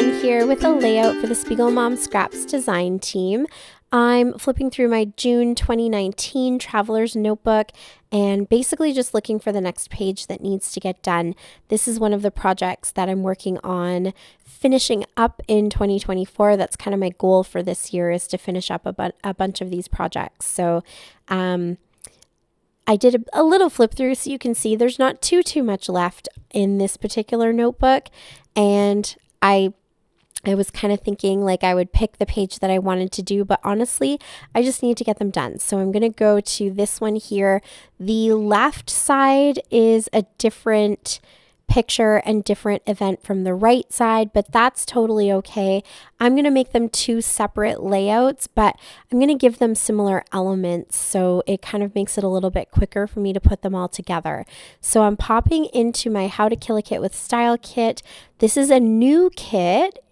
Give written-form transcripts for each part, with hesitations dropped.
everyone, here with a layout for the Spiegel Mom Scraps design team. I'm flipping through my June 2019 Traveler's Notebook and basically just looking for the next page that needs to get done. This is one of the projects that I'm working on finishing up in 2024. That's kind of my goal for this year, is to finish up a bunch of these projects. So I did a little flip through so you can see there's not too much left in this particular notebook. And I was kind of thinking like I would pick the page that I wanted to do, but honestly, I just need to get them done. So I'm going to go to this one here. The left side is a different picture and different event from the right side, but that's totally okay. I'm going to make them two separate layouts, but I'm going to give them similar elements, so it kind of makes it a little bit quicker for me to put them all together. So I'm popping into my How to Kill a Kit with Style kit. This is a new kit.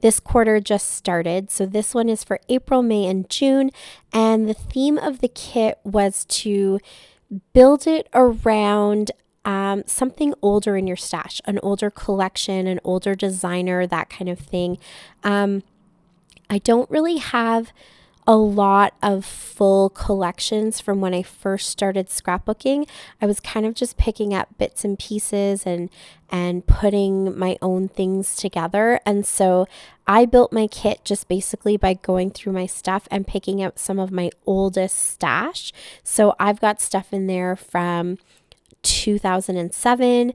This quarter just started, so this one is for April, May, and June, and the theme of the kit was to build it around something older in your stash, an older collection, an older designer, that kind of thing. I don't really have a lot of full collections from when I first started scrapbooking. I was kind of just picking up bits and pieces and putting my own things together. And so I built my kit just basically by going through my stuff and picking out some of my oldest stash. So I've got stuff in there from 2007,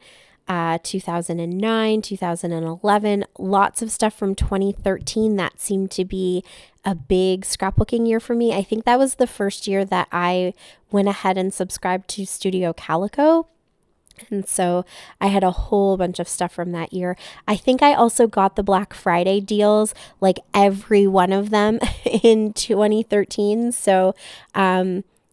2009, 2011, lots of stuff from 2013. That seemed to be a big scrapbooking year for me. I think that was the first year that I went ahead and subscribed to Studio Calico. And so I had a whole bunch of stuff from that year. I think I also got the Black Friday deals, like every one of them in 2013. So,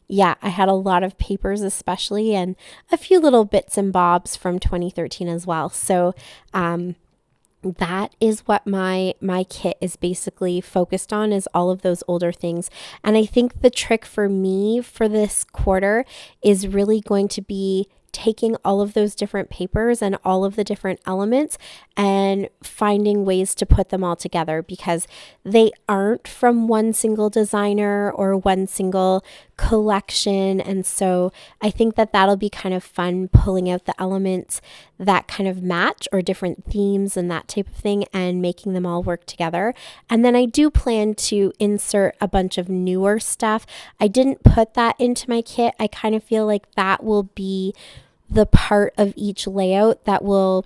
yeah, I had a lot of papers especially, and a few little bits and bobs from 2013 as well. So that is what my kit is basically focused on, is all of those older things. And I think the trick for me for this quarter is really going to be taking all of those different papers and all of the different elements and finding ways to put them all together, because they aren't from one single designer or one single collection. And so I think that that'll be kind of fun, pulling out the elements that kind of match or different themes and that type of thing and making them all work together. And then I do plan to insert a bunch of newer stuff. I didn't put that into my kit. I kind of feel like that will be the part of each layout that will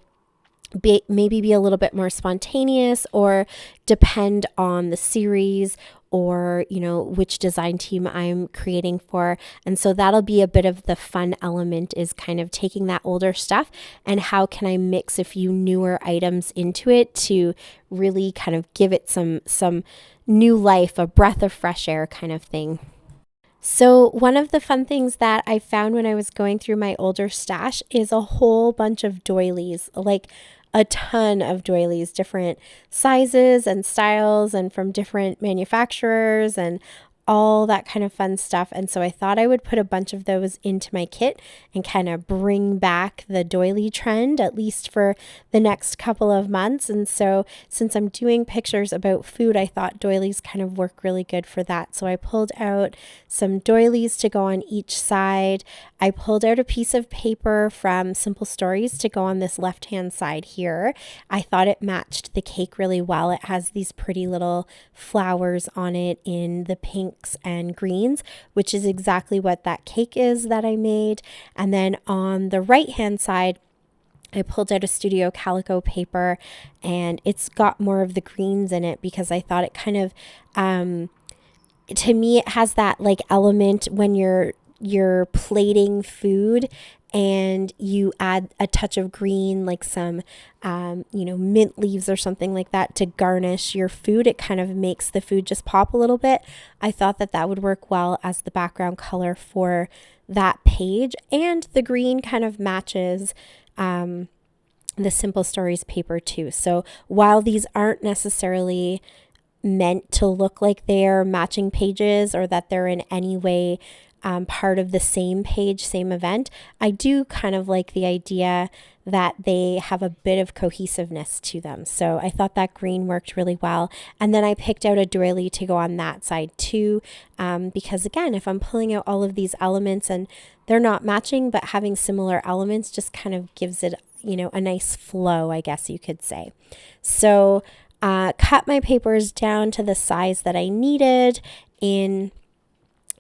maybe be a little bit more spontaneous or depend on the series or, you know, which design team I'm creating for. And so that'll be a bit of the fun element, is kind of taking that older stuff and how can I mix a few newer items into it to really kind of give it some new life, a breath of fresh air kind of thing. So one of the fun things that I found when I was going through my older stash is a whole bunch of doilies, like a ton of doilies, different sizes and styles and from different manufacturers and all that kind of fun stuff. And so I thought I would put a bunch of those into my kit and kind of bring back the doily trend, at least for the next couple of months. And so since I'm doing pictures about food, I thought doilies kind of work really good for that. So I pulled out some doilies to go on each side. I pulled out a piece of paper from Simple Stories to go on this left-hand side here. I thought it matched the cake really well. It has these pretty little flowers on it in the pinks and greens, which is exactly what that cake is that I made. And then on the right-hand side, I pulled out a Studio Calico paper, and it's got more of the greens in it because I thought it kind of, to me, it has that like element when you're plating food and you add a touch of green, like some, mint leaves or something like that to garnish your food. It kind of makes the food just pop a little bit. I thought that that would work well as the background color for that page. And the green kind of matches the Simple Stories paper too. So while these aren't necessarily meant to look like they're matching pages or that they're in any way part of the same page, same event. I do kind of like the idea that they have a bit of cohesiveness to them. So I thought that green worked really well. And then I picked out a doily to go on that side too, because again, if I'm pulling out all of these elements and they're not matching, but having similar elements just kind of gives it, a nice flow, I guess you could say. So cut my papers down to the size that I needed in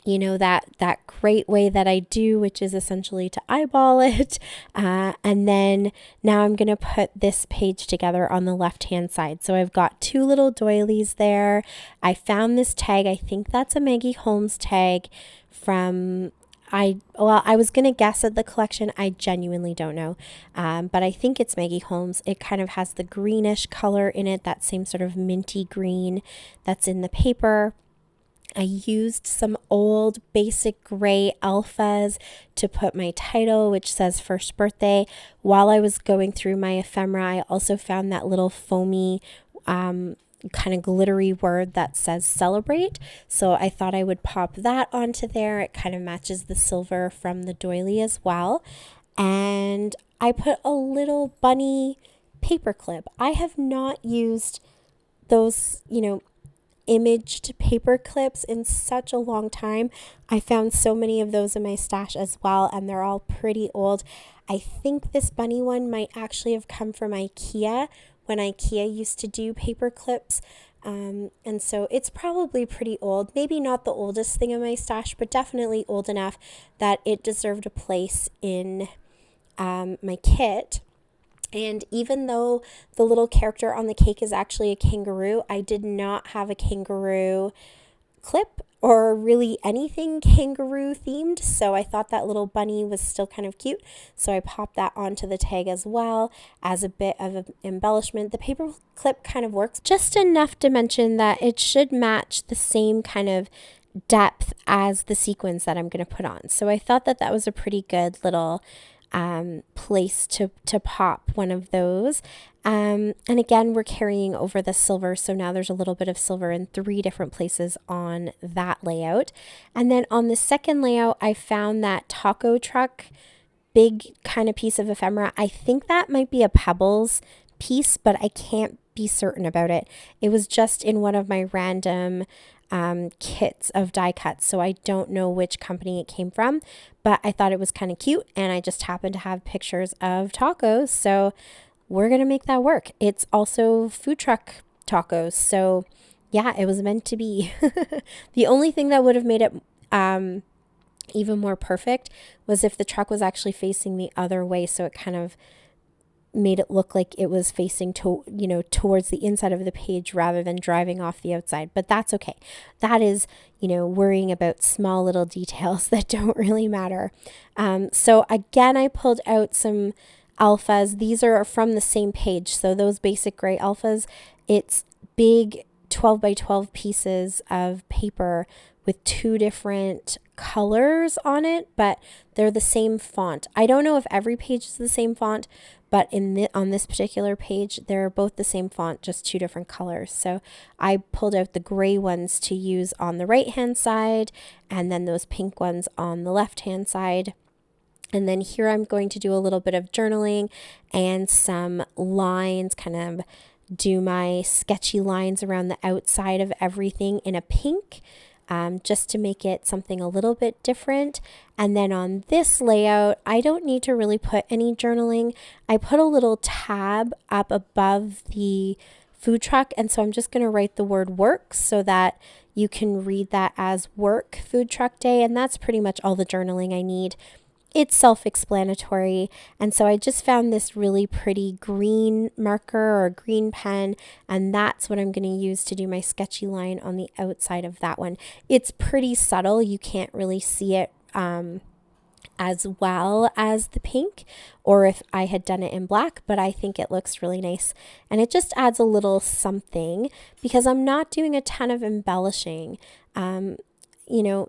that great way that I do, which is essentially to eyeball it. And then now I'm going to put this page together on the left-hand side. So I've got two little doilies there. I found this tag. I think that's a Maggie Holmes tag from, I was going to guess at the collection. I genuinely don't know. But I think it's Maggie Holmes. It kind of has the greenish color in it, that same sort of minty green that's in the paper. I used some old basic gray alphas to put my title, which says first birthday. While I was going through my ephemera, I also found that little foamy kind of glittery word that says celebrate. So I thought I would pop that onto there. It kind of matches the silver from the doily as well. And I put a little bunny paper clip. I have not used those, imaged paper clips in such a long time. I found so many of those in my stash as well, and they're all pretty old. I think this bunny one might actually have come from IKEA when IKEA used to do paper clips. And so it's probably pretty old. Maybe not the oldest thing in my stash, but definitely old enough that it deserved a place in my kit. And even though the little character on the cake is actually a kangaroo, I did not have a kangaroo clip or really anything kangaroo themed. So I thought that little bunny was still kind of cute. So I popped that onto the tag as well as a bit of an embellishment. The paper clip kind of works just enough dimension that it should match the same kind of depth as the sequins that I'm going to put on. So I thought that that was a pretty good little place to pop one of those. And again, we're carrying over the silver. So now there's a little bit of silver in 3 different places on that layout. And then on the second layout, I found that taco truck, big kind of piece of ephemera. I think that might be a Pebbles piece, but I can't be certain about it. It was just in one of my random kits of die cuts, so I don't know which company it came from, but I thought it was kind of cute, and I just happened to have pictures of tacos, so we're gonna make that work. It's also food truck tacos, so yeah, it was meant to be. The only thing that would have made it even more perfect was if the truck was actually facing the other way, so it kind of made it look like it was facing towards the inside of the page rather than driving off the outside. But that's okay. That is, worrying about small little details that don't really matter. So again, I pulled out some alphas. These are from the same page. So those basic gray alphas, it's big 12 by 12 pieces of paper with 2 different colors on it, but they're the same font. I don't know if every page is the same font, but on this particular page, they're both the same font, just 2 different colors. So I pulled out the gray ones to use on the right-hand side, and then those pink ones on the left-hand side. And then here I'm going to do a little bit of journaling and some lines, kind of do my sketchy lines around the outside of everything in a pink. Just to make it something a little bit different. And then on this layout, I don't need to really put any journaling. I put a little tab up above the food truck, and so I'm just going to write the word work so that you can read that as work food truck day, and that's pretty much all the journaling I need. It's self-explanatory, and so I just found this really pretty green marker or green pen, and that's what I'm going to use to do my sketchy line on the outside of that one. It's pretty subtle. You can't really see it as well as the pink, or if I had done it in black, but I think it looks really nice, and it just adds a little something because I'm not doing a ton of embellishing.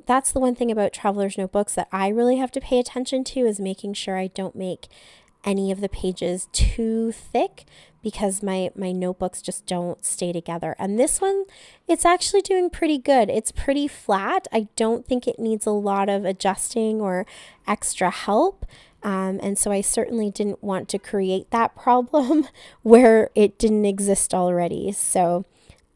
That's the one thing about Traveler's Notebooks that I really have to pay attention to, is making sure I don't make any of the pages too thick because my notebooks just don't stay together. And this one, it's actually doing pretty good. It's pretty flat. I don't think it needs a lot of adjusting or extra help. And so I certainly didn't want to create that problem where it didn't exist already. So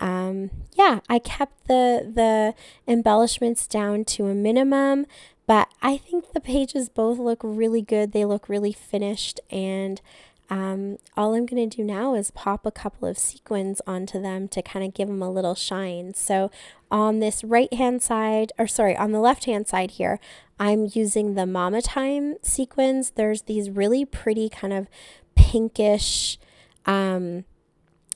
yeah, I kept the embellishments down to a minimum, but I think the pages both look really good. They look really finished, and all I'm going to do now is pop a couple of sequins onto them to kind of give them a little shine. So on this right-hand side, or sorry, on the left-hand side here, I'm using the Mama Time sequins. There's these really pretty kind of pinkish,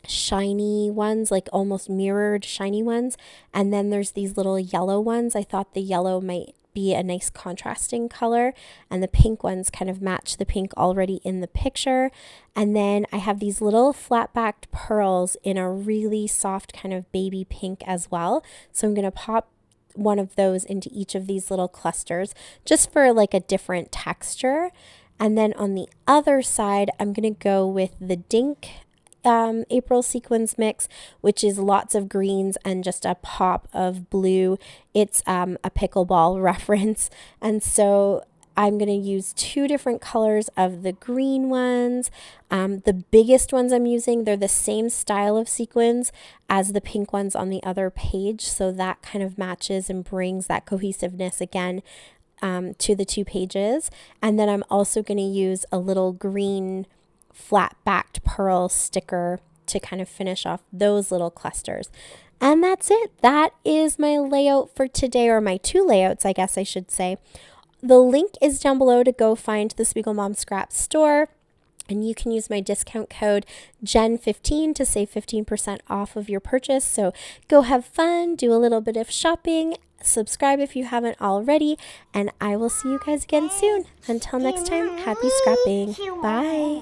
shiny ones, like almost mirrored shiny ones. And then there's these little yellow ones. I thought the yellow might be a nice contrasting color, and the pink ones kind of match the pink already in the picture. And then I have these little flat backed pearls in a really soft kind of baby pink as well. So I'm going to pop one of those into each of these little clusters just for like a different texture. And then on the other side, I'm going to go with the Dink April sequins mix, which is lots of greens and just a pop of blue. It's a pickleball reference. And so I'm going to use two different colors of the green ones. The biggest ones I'm using, they're the same style of sequins as the pink ones on the other page. So that kind of matches and brings that cohesiveness again to the two pages. And then I'm also going to use a little green flat backed pearl sticker to kind of finish off those little clusters. And that's it. That is my layout for today, or my two layouts, I guess I should say. The link is down below to go find the Spiegel Mom Scrap store. And you can use my discount code JEN15 to save 15% off of your purchase. So go have fun, do a little bit of shopping, subscribe if you haven't already, and I will see you guys again soon. Until next time, happy scrapping. Bye.